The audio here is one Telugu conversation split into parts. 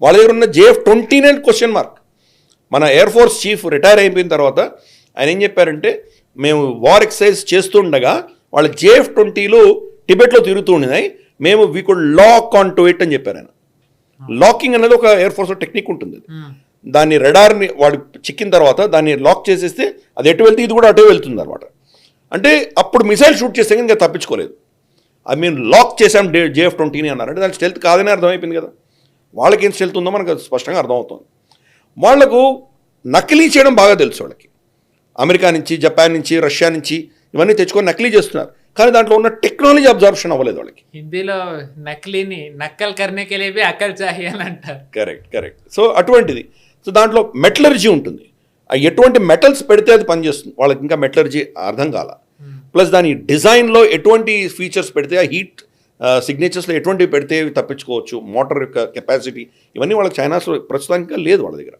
వాళ్ళ దగ్గర ఉన్న JF-29 క్వశ్చన్ మార్క్. మన ఎయిర్ ఫోర్స్ చీఫ్ రిటైర్ అయిపోయిన తర్వాత ఆయన ఏం చెప్పారంటే, మేము వార్ ఎక్సర్సైజ్ చేస్తుండగా వాళ్ళ JF-20 టిబెట్లో తిరుగుతూ ఉన్నాయి, మేము we could lock on to it అని చెప్పారు ఆయన. లాకింగ్ అనేది ఒక ఎయిర్ ఫోర్స్లో టెక్నిక్ ఉంటుంది. దాన్ని రెడార్ని వాడు చిక్కిన తర్వాత దాన్ని లాక్ చేసేస్తే అది ఎటు వెళ్తే ఇది కూడా అటే వెళ్తుంది అనమాట. అంటే అప్పుడు మిసైల్ షూట్ చేస్తే ఇంకా తప్పించుకోలేదు. ఐ మీన్ లాక్ చేసాం JF-20 అన్నారు. అంటే దాని స్టెల్త్ కాదని అర్థమైపోయింది కదా. వాళ్ళకి ఏం స్టెల్త్ ఉందో మనకు స్పష్టంగా అర్థమవుతుంది. వాళ్లకు నకిలీ చేయడం బాగా తెలుసు. వాళ్ళకి అమెరికా నుంచి, జపాన్ నుంచి, రష్యా నుంచి ఇవన్నీ తెచ్చుకొని నకిలీ చేస్తున్నారు. కానీ దాంట్లో ఉన్న టెక్నాలజీ అబ్జర్ప్షన్ అవ్వలేదు వాళ్ళకి. హిందీలో నకిలీని నక్కల్ కర్నేకే లియే భీ అకల్ చాహియే అని అంటారు. కరెక్ట్. సో అటువంటిది. సో దాంట్లో మెటలర్జీ ఉంటుంది. ఎటువంటి మెటల్స్ పెడితే అది పనిచేస్తుంది. వాళ్ళకి ఇంకా మెటలర్జీ అర్థం కాల. ప్లస్ దాని డిజైన్లో ఎటువంటి ఫీచర్స్ పెడితే, ఆ హీట్ సిగ్నేచర్స్లో ఎటువంటివి పెడితే తప్పించుకోవచ్చు, మోటార్ యొక్క కెపాసిటీ, ఇవన్నీ వాళ్ళకి చైనాస్లో ప్రస్తుతానికి లేదు వాళ్ళ దగ్గర.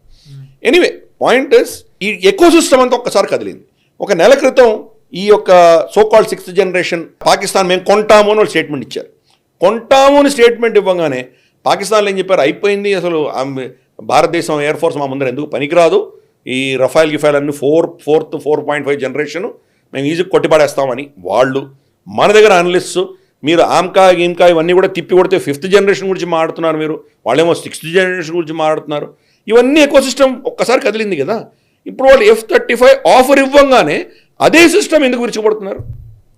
ఎనీవే పాయింట్ ఇస్, ఈ ఎకోసిస్టమ్ అంతా ఒక్కసారి కదిలింది. ఒక నెల క్రితం ఈ యొక్క సోకాల్డ్ 6th జనరేషన్ పాకిస్తాన్ మేము కొంటాము అని వాళ్ళు స్టేట్మెంట్ ఇచ్చారు. కొంటాము అని స్టేట్మెంట్ ఇవ్వగానే పాకిస్తాన్లో ఏం చెప్పారు, అయిపోయింది అసలు భారతదేశం ఎయిర్ ఫోర్స్ మా ముందర ఎందుకు పనికిరాదు, ఈ రఫైల్ గిఫైల్ అన్ని 4.5 జనరేషన్ మేము ఈజీ కొట్టిపడేస్తామని వాళ్ళు. మన దగ్గర అనలిస్ట్స్ మీరు ఆమ్కా గీమ్కా ఇవన్నీ కూడా తిప్పి కొడితే 5th జనరేషన్ గురించి మాట్లాడుతున్నారు, మీరు వాళ్ళేమో 6th జనరేషన్ గురించి మాట్లాడుతున్నారు. ఇవన్నీ ఎకోసిస్టమ్ ఒక్కసారి కదిలింది కదా. ఇప్పుడు వాళ్ళు F-35 ఆఫర్ ఇవ్వగానే అదే సిస్టమ్ ఎందుకు విరిచిపడుతున్నారు?